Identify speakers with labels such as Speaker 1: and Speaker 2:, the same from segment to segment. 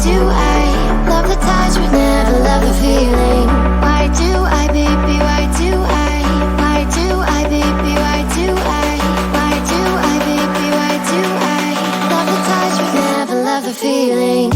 Speaker 1: do I love the touch but never love the feeling? Why do I, baby, why do I? Why do I, baby, why do I? Why do I, baby, why do I love the touch but never love the feeling?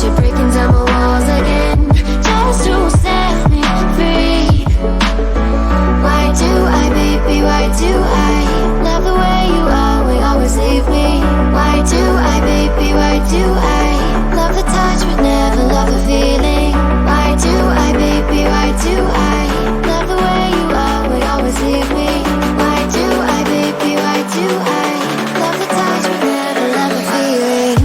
Speaker 1: you're breaking down my walls again, just to set me free. Why do I, baby, why do I love the way you always leave me? Why do I, baby, why do I love the touch but never love the feeling? Why do I, baby, why do I love the way you always leave me? Why do I, baby, why do I love the touch but never love the feeling?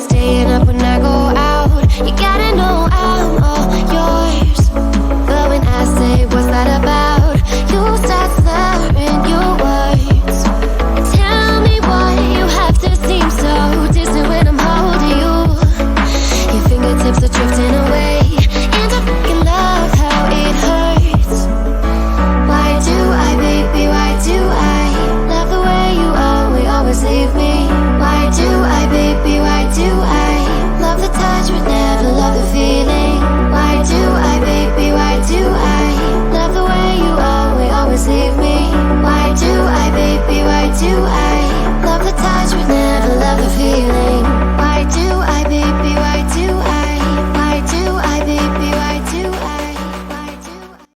Speaker 1: Staying up when I go out, you gotta know I'm all yours. But when I say what's that about, you start slurring your words. Tell me why you have to seem so distant when I'm holding you. Your fingertips are drifting away, and I fucking love how it hurts. Why do I, baby, why do I love the way you always leave me? Why do I, baby, why do I love the touch but never love the feeling? Why do I, baby, why do I love the way you always leave me? Why do I, baby, why do I love the touch